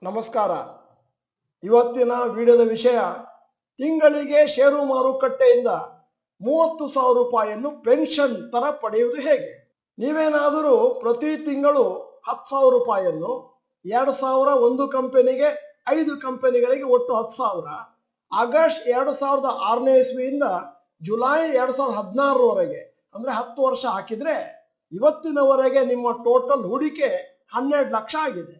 ನಮಸ್ಕಾರ. ಇವತ್ತಿನ ವಿಡಿಯೋದ ವಿಷಯ ತಿಂಗಳಿಗೆ ಷೇರು ಮಾರುಕಟ್ಟೆಯಿಂದ 30,000 ರೂಪಾಯಿಯನ್ನು ಪೆನ್ಷನ್ ತರ ಪಡೆಯುವುದು ಹೇಗೆ. ನೀವೇನಾದರೂ ಪ್ರತಿ ತಿಂಗಳು 10,000 ರೂಪಾಯಿಯನ್ನು 2,000 ಒಂದು ಕಂಪನಿಗೆ 5 ಕಂಪನಿಗಳಿಗೆ ಒಟ್ಟು 10,000 ಆಗಸ್ಟ್ 2006ನೇ ಇಸ್ವಿಯಿಂದ ಜುಲೈ 2016ರವರೆಗೆ ಅಂದ್ರೆ 10 ವರ್ಷ ಹಾಕಿದ್ರೆ ಇವತ್ತಿನವರೆಗೆ ನಿಮ್ಮ ಟೋಟಲ್ ಹೂಡಿಕೆ 12 ಲಕ್ಷ ಆಗಿದೆ.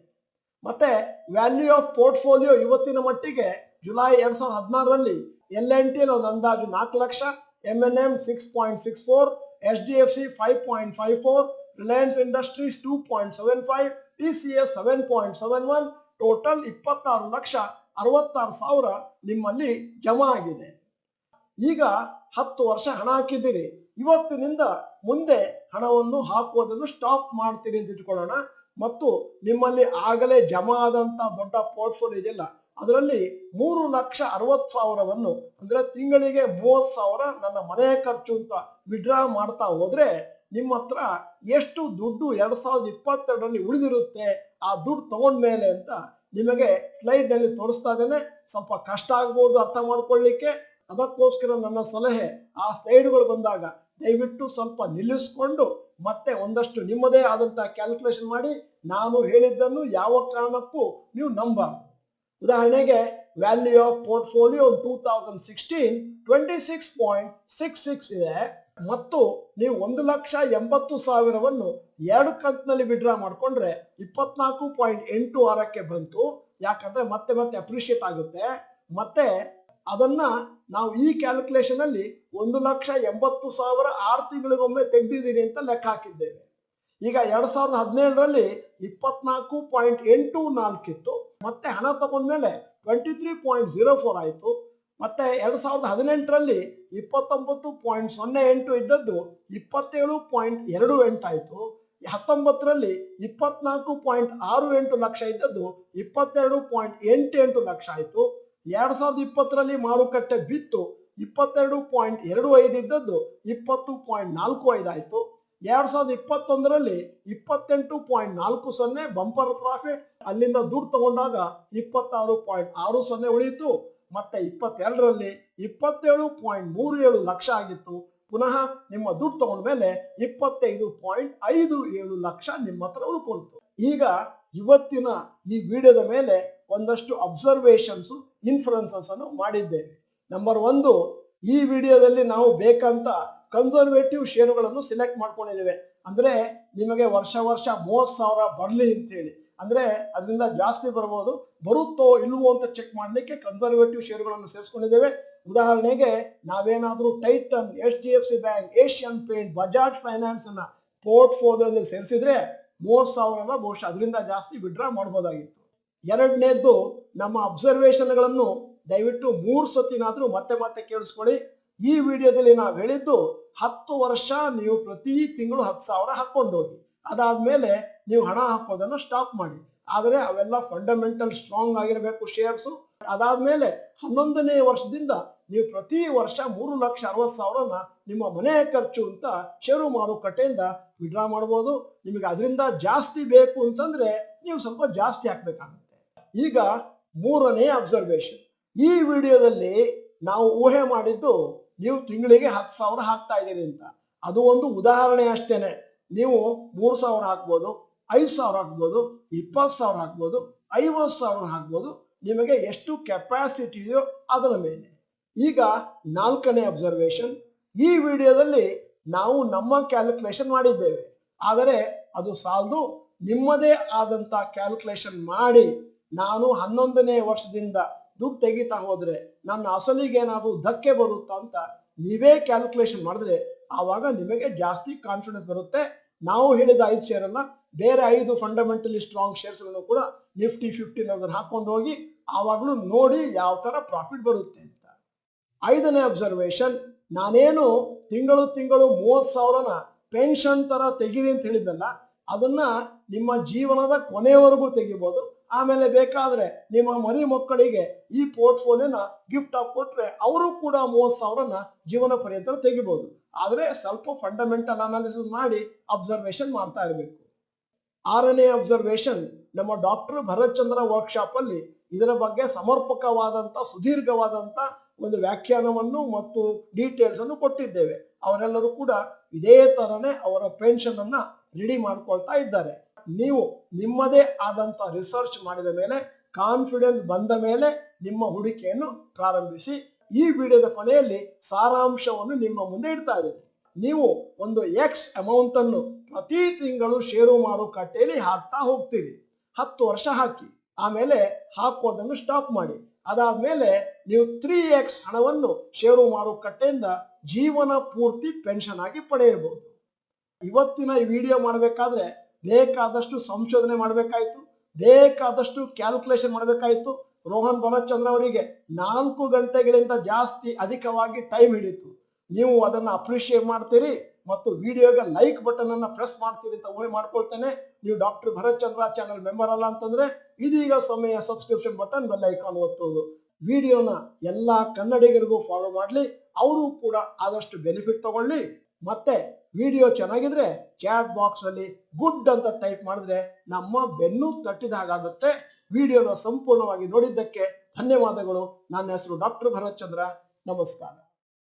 ಮತ್ತೆ ವ್ಯಾಲ್ಯೂ ಆಫ್ ಪೋರ್ಟ್ಫೋಲಿಯೋ ಇವತ್ತಿನ ಮಟ್ಟಿಗೆ ಜುಲೈ 2016ರಲ್ಲಿ LNT ಒಂದು ಅಂದಾಜು 4 lakh, M&M 6.64, HDFC 5.54, Reliance industries 2.75, TCS 7.71, total 26,66,000 ನಿಮ್ಮಲ್ಲಿ ಜಮಾ ಆಗಿದೆ. ಈಗ 10 ವರ್ಷ ಹಣ ಹಾಕಿದ್ದೀರಿ. ಇವತ್ತಿನಿಂದ ಮುಂದೆ ಹಣವನ್ನು ಹಾಕುವುದನ್ನು ಸ್ಟಾಪ್ ಮಾಡ್ತೀರಿ ಅಂತ ಇಟ್ಕೊಳ್ಳೋಣ. ಮತ್ತು ನಿಮ್ಮಲ್ಲಿ ಆಗಲೇ ಜಮಾ ಆದಂತ ದೊಡ್ಡ ಪೋರ್ಟ್ಫೋಲಿಯೋ ಇದೆಯಲ್ಲ, ಅದರಲ್ಲಿ 3,60,000ವನ್ನು ಅಂದ್ರೆ ತಿಂಗಳಿಗೆ 30,000 ನನ್ನ ಮನೆ ಖರ್ಚು ಅಂತ ವಿಡ್ರಾ ಮಾಡ್ತಾ ಹೋದ್ರೆ ನಿಮ್ಮ ಹತ್ರ ಎಷ್ಟು ದುಡ್ಡು 2022ರಲ್ಲಿ ಉಳಿದಿರುತ್ತೆ ಆ ದುಡ್ಡು ತಗೊಂಡ್ಮೇಲೆ ಅಂತ ನಿಮಗೆ ಸ್ಲೈಡ್ ನಲ್ಲಿ ತೋರಿಸ್ತಾ ಇದ್ದೇನೆ. ಸ್ವಲ್ಪ ಕಷ್ಟ ಆಗ್ಬೋದು ಅರ್ಥ ಮಾಡ್ಕೊಳ್ಳಿಕ್ಕೆ, ಅದಕ್ಕೋಸ್ಕರ ನನ್ನ ಸಲಹೆ ಆ ಸ್ಲೈಡ್ಗಳು ಬಂದಾಗ ದಯವಿಟ್ಟು ಸ್ವಲ್ಪ ನಿಲ್ಲಿಸ್ಕೊಂಡು ಮತ್ತೆ ಒಂದಷ್ಟು ನಿಮ್ಮದೇ ಆದಂತ ಕ್ಯಾಲ್ಕುಲೇಷನ್ ಮಾಡಿ. ನಾನು ಹೇಳಿದ್ದನ್ನು ಯಾವ ಕಾರಣಕ್ಕೂ ನೀವು ನಂಬಾರ್ದು. ಉದಾಹರಣೆಗೆ ವ್ಯಾಲ್ಯೂ ಆಫ್ ಪೋರ್ಟ್ಫೋಲಿಯೋ 2016 26.66 ಇದೆ ಮತ್ತು ನೀವು 1,80,000ವನ್ನು 2 ಕಂತಿನಲ್ಲಿ ವಿಡ್ರಾ ಮಾಡ್ಕೊಂಡ್ರೆ 24.86ಕ್ಕೆ ಬಂತು. ಯಾಕಂದ್ರೆ ಮತ್ತೆ ಮತ್ತೆ ಅಪ್ರಿಶಿಯೇಟ್ ಆಗುತ್ತೆ. ಮತ್ತೆ ಅದನ್ನ ನಾವು ಈ ಕ್ಯಾಲ್ಕುಲೇಷನ್ ಅಲ್ಲಿ 1,80,000 6 ತಿಂಗಳಿಗೊಮ್ಮೆ ತೆಗೆದಿದ್ದೀರಿ ಅಂತ ಲೆಕ್ಕ ಹಾಕಿದ್ದೇವೆ. ಈಗ 2017ರಲ್ಲಿ 24.84 ಇತ್ತು. ಮತ್ತೆ ಹಣ ತಗೊಂಡ್ಮೇಲೆ 23.04 ಆಯ್ತು. ಮತ್ತೆ 2018ರಲ್ಲಿ 29.08 ಇದ್ದದ್ದು 27.28 ಆಯ್ತು. 19ರಲ್ಲಿ 24.68 ಲಕ್ಷ ಇದ್ದದ್ದು 22.88 ಲಕ್ಷ ಆಯ್ತು. 2020ರಲ್ಲಿ ಮಾರುಕಟ್ಟೆ ಬಿತ್ತು 22.25 ಇದ್ದದ್ದು 20.45 ಆಯ್ತು. 2021ರಲ್ಲಿ 28.40 ಬಂಪರ್ ಪ್ರಾಫಿಟ್, ಅಲ್ಲಿಂದ ದುಡ್ಡು ತಗೊಂಡಾಗ 26.60 ಉಳಿಯಿತು. ಮತ್ತೆ 22ರಲ್ಲಿ 27.37 ಲಕ್ಷ ಆಗಿತ್ತು. ಪುನಃ ನಿಮ್ಮ ದುಡ್ಡು ತಗೊಂಡ್ಮೇಲೆ 25.57 ಲಕ್ಷ ನಿಮ್ಮ ಹತ್ರ ಉಳ್ಕೊಳ್ತು. ಈಗ ಇವತ್ತಿನ ಈ ವಿಡಿಯೋದ ಮೇಲೆ ಒಂದಷ್ಟು ಅಬ್ಸರ್ವೇಷನ್ಸ್ ಇನ್ಫ್ಲುಯೆನ್ಸಸ್ ಅನ್ನು ಮಾಡಿದ್ದೇವೆ. ನಂಬರ್ 1, ಈ ವಿಡಿಯೋದಲ್ಲಿ ನಾವು ಬೇಕಂತ ಕನ್ಸರ್ವೇಟಿವ್ ಷೇರುಗಳನ್ನು ಸಿಲೆಕ್ಟ್ ಮಾಡ್ಕೊಂಡಿದ್ದೇವೆ. ಅಂದ್ರೆ ನಿಮಗೆ ವರ್ಷ 30,000 ಬರಲಿ ಅಂತ ಹೇಳಿ, ಅಂದ್ರೆ ಅದರಿಂದ ಜಾಸ್ತಿ ಬರ್ಬೋದು, ಬರುತ್ತೋ ಇಲ್ವೋ ಅಂತ ಚೆಕ್ ಮಾಡ್ಲಿಕ್ಕೆ ಕನ್ಸರ್ವೇಟಿವ್ ಷೇರುಗಳನ್ನು ಸೇರಿಸ್ಕೊಂಡಿದ್ದೇವೆ. ಉದಾಹರಣೆಗೆ ನಾವೇನಾದ್ರೂ tighten, HDFC bank, Asian paint, Bajaj finance ಅನ್ನ ಪೋರ್ಟ್ಫೋಲಿಯೋದಲ್ಲಿ ಸೇರಿಸಿದ್ರೆ 30,000 ಬಹುಶಃ ಅದರಿಂದ ಜಾಸ್ತಿ ವಿಡ್ರಾ ಮಾಡಬಹುದಾಗಿತ್ತು. ಎರಡನೇದ್ದು, ನಮ್ಮ ಅಬ್ಸರ್ವೇಷನ್ಗಳನ್ನು ದಯವಿಟ್ಟು 3 ಸತಿನಾದ್ರೂ ಮತ್ತೆ ಮತ್ತೆ ಕೇಳಿಸ್ಕೊಳ್ಳಿ. ಈ ವಿಡಿಯೋದಲ್ಲಿ ನಾವು ಹೇಳಿದ್ದು 10 ವರ್ಷ ನೀವು ಪ್ರತಿ ತಿಂಗಳು 10,000 ಹಾಕೊಂಡು ಹೋಗಿ, ಅದಾದ್ಮೇಲೆ ನೀವು ಹಣ ಹಾಕೋದನ್ನು ಸ್ಟಾಪ್ ಮಾಡಿ. ಆದರೆ ಅವೆಲ್ಲ ಫಂಡಮೆಂಟಲ್ ಸ್ಟ್ರಾಂಗ್ ಆಗಿರಬೇಕು ಶೇರ್ಸ್. ಅದಾದ್ಮೇಲೆ 11ನೇ ವರ್ಷದಿಂದ ನೀವು ಪ್ರತಿ ವರ್ಷ 3,60,000ನ ನಿಮ್ಮ ಮನೆ ಖರ್ಚು ಅಂತ ಷೇರು ಮಾರುಕಟ್ಟೆಯಿಂದ ವಿಡ್ರಾ ಮಾಡಬಹುದು. ನಿಮಗೆ ಅದರಿಂದ ಜಾಸ್ತಿ ಬೇಕು ಅಂತಂದ್ರೆ ನೀವು ಸ್ವಲ್ಪ ಜಾಸ್ತಿ ಹಾಕ್ಬೇಕಾಗುತ್ತೆ. ಈಗ 3ನೇ ಅಬ್ಸರ್ವೇಷನ್, ಈ ವಿಡಿಯೋದಲ್ಲಿ ನಾವು ಊಹೆ ಮಾಡಿದ್ದು ನೀವು ತಿಂಗಳಿಗೆ 10,000 ಹಾಕ್ತಾ ಇದ್ದೀರಿ ಅಂತ. ಅದು ಒಂದು ಉದಾಹರಣೆ ಅಷ್ಟೇನೆ. ನೀವು 3,000 ಹಾಕ್ಬೋದು, 5,000 ಹಾಕ್ಬೋದು, 20,000 ಹಾಕ್ಬೋದು, 50,000 ಹಾಕ್ಬೋದು. ನಿಮಗೆ ಎಷ್ಟು ಕೆಪಾಸಿಟಿ ಇದೆಯೋ ಅದರ ಮೇಲೆ. ಈಗ 4ನೇ ಅಬ್ಸರ್ವೇಷನ್, ಈ ವಿಡಿಯೋದಲ್ಲಿ ನಾವು ನಮ್ಮ ಕ್ಯಾಲ್ಕುಲೇಷನ್ ಮಾಡಿದ್ದೇವೆ, ಆದರೆ ಅದು ಸಾಲದು. ನಿಮ್ಮದೇ ಆದಂತ ಕ್ಯಾಲ್ಕುಲೇಷನ್ ಮಾಡಿ ನಾನು 11ನೇ ವರ್ಷದಿಂದ ದುಡ್ಡು ತೆಗಿತಾ ಹೋದ್ರೆ ನನ್ನ ಅಸಲಿಗೆ ಏನಾದ್ರು ಧಕ್ಕೆ ಬರುತ್ತಾ ಅಂತ ನೀವೇ ಕ್ಯಾಲ್ಕುಲೇಷನ್ ಮಾಡಿದ್ರೆ ಆವಾಗ ನಿಮಗೆ ಜಾಸ್ತಿ ಕಾನ್ಫಿಡೆನ್ಸ್ ಬರುತ್ತೆ. ನಾವು ಹೇಳಿದ 5 ಶೇರ್ ಅನ್ನ ಬೇರೆ 5 ಫಂಡಮೆಂಟಲಿ ಸ್ಟ್ರಾಂಗ್ ಶೇರ್ಸ್ ಗಳನ್ನು ಕೂಡ ನಿಫ್ಟಿ 50 ಹಾಕೊಂಡು ಹೋಗಿ ಆವಾಗಲೂ ನೋಡಿ ಯಾವ ತರ ಪ್ರಾಫಿಟ್ ಬರುತ್ತೆ ಅಂತ. 5ನೇ ಅಬ್ಸರ್ವೇಷನ್, ನಾನೇನು ತಿಂಗಳು 30,000ನ ಪೆನ್ಷನ್ ತರ ತೆಗೀರಿ ಅಂತ ಹೇಳಿದ್ದಲ್ಲ, ಅದನ್ನ ನಿಮ್ಮ ಜೀವನದ ಕೊನೆಯವರೆಗೂ ತೆಗಿಬಹುದು. ಆಮೇಲೆ ಬೇಕಾದ್ರೆ ನಿಮ್ಮ ಮರಿ ಮಕ್ಕಳಿಗೆ ಈ ಪೋರ್ಟ್ಫೋಲಿಯೋನ ಗಿಫ್ಟ್ ಆಗಿ ಕೊಟ್ರೆ ಅವರು ಕೂಡ 30,000ನ ಜೀವನ ಪರ್ಯಂತ ತೆಗಿಬಹುದು. ಆದ್ರೆ ಸ್ವಲ್ಪ ಫಂಡಮೆಂಟಲ್ ಅನಾಲಿಸಿಸ್ ಮಾಡಿ ಅಬ್ಸರ್ವೇಷನ್ ಮಾಡ್ತಾ ಇರಬೇಕು. 6ನೇ ಅಬ್ಸರ್ವೇಷನ್ ನಮ್ಮ ಡಾಕ್ಟರ್ ಭರತ್ ಚಂದ್ರ ವರ್ಕ್ಶಾಪ್ ಅಲ್ಲಿ ಇದರ ಬಗ್ಗೆ ಸಮರ್ಪಕವಾದಂತ ಸುದೀರ್ಘವಾದಂತ ಒಂದು ವ್ಯಾಖ್ಯಾನವನ್ನು ಮತ್ತು ಡೀಟೇಲ್ಸ್ ಅನ್ನು ಕೊಟ್ಟಿದ್ದೇವೆ. ಅವರೆಲ್ಲರೂ ಕೂಡ ಇದೇ ತರನೇ ಅವರ ಪೆನ್ಷನ್ ಅನ್ನ ರೆಡಿ ಮಾಡ್ಕೊಳ್ತಾ ಇದ್ದಾರೆ. ನೀವು ನಿಮ್ಮದೇ ಆದಂತ ರಿಸರ್ಚ್ ಮಾಡಿದ ಮೇಲೆ ಕಾನ್ಫಿಡೆನ್ಸ್ ಬಂದ ಮೇಲೆ ನಿಮ್ಮ ಹೂಡಿಕೆಯನ್ನು ಪ್ರಾರಂಭಿಸಿ. ಈ ವಿಡಿಯೋದ ಕೊನೆಯಲ್ಲಿ ಸಾರಾಂಶವನ್ನು ನಿಮ್ಮ ಮುಂದೆ ಇಡ್ತಾ ಇದ್ದೇನೆ. ನೀವು ಒಂದು ಎಕ್ಸ್ ಅಮೌಂಟ್ ಅನ್ನು ಪ್ರತಿ ತಿಂಗಳು ಷೇರು ಮಾರುಕಟ್ಟೆಯಲ್ಲಿ ಹಾಕ್ತಾ ಹೋಗ್ತೀರಿ. 10 ವರ್ಷ ಹಾಕಿ, ಆಮೇಲೆ ಹಾಕೋದನ್ನು ಸ್ಟಾಪ್ ಮಾಡಿ. ಅದಾದ್ಮೇಲೆ ನೀವು 3x ಹಣವನ್ನು ಷೇರು ಮಾರುಕಟ್ಟೆಯಿಂದ ಜೀವನ ಪೂರ್ತಿ ಪೆನ್ಷನ್ ಆಗಿ ಪಡೆಯಬಹುದು. ಇವತ್ತಿನ ಈ ವಿಡಿಯೋ ಮಾಡಬೇಕಾದ್ರೆ ಬೇಕಾದಷ್ಟು ಸಂಶೋಧನೆ ಮಾಡಬೇಕಾಯ್ತು, ಬೇಕಾದಷ್ಟು ಕ್ಯಾಲ್ಕುಲೇಷನ್ ಮಾಡಬೇಕಾಯ್ತು. ರೋಹನ್ ಭರತ್ ಚಂದ್ರ ಅವರಿಗೆ 4 ಗಂಟೆಗಳಿಂದ ಜಾಸ್ತಿ ಅಧಿಕವಾಗಿ ಟೈಮ್ ಹಿಡಿತು. ನೀವು ಅದನ್ನ ಅಪ್ರಿಶಿಯೇಟ್ ಮಾಡ್ತೀರಿ ಮತ್ತು ವಿಡಿಯೋಗೆ ಲೈಕ್ ಬಟನ್ ಅನ್ನ ಪ್ರೆಸ್ ಮಾಡ್ತೀರಿ ಅಂತ ಊಹೆ ಮಾಡ್ಕೊಳ್ತೇನೆ. ನೀವು ಡಾಕ್ಟರ್ ಭರತ್ ಚಂದ್ರ ಚಾನಲ್ ಮೆಂಬರ್ ಅಲ್ಲ ಅಂತಂದ್ರೆ ಇದೀಗ ಸಮಯ ಸಬ್ಸ್ಕ್ರಿಪ್ಷನ್ ಬಟನ್ ಬೆಲ್ ಐಕಾನ್ ಒತ್ತುವುದು. ವಿಡಿಯೋನ ಎಲ್ಲಾ ಕನ್ನಡಿಗರಿಗೂ ಫಾಲೋ ಮಾಡ್ಲಿ, ಅವರು ಕೂಡ ಆದಷ್ಟು ಬೆನಿಫಿಟ್ ತಗೊಳ್ಳಿ. ಮತ್ತೆ ವಿಡಿಯೋ ಚೆನ್ನಾಗಿದ್ರೆ ಚಾಟ್ ಬಾಕ್ಸ್ ಅಲ್ಲಿ ಗುಡ್ ಅಂತ ಟೈಪ್ ಮಾಡಿದ್ರೆ ನಮ್ಮ ಬೆನ್ನು ತಟ್ಟಿದ ಹಾಗಾಗುತ್ತೆ. ವಿಡಿಯೋನ ಸಂಪೂರ್ಣವಾಗಿ ನೋಡಿದ್ದಕ್ಕೆ ಧನ್ಯವಾದಗಳು. ನನ್ನ ಹೆಸರು ಡಾಕ್ಟರ್ ಭರತ್ ಚಂದ್ರ. ನಮಸ್ಕಾರ.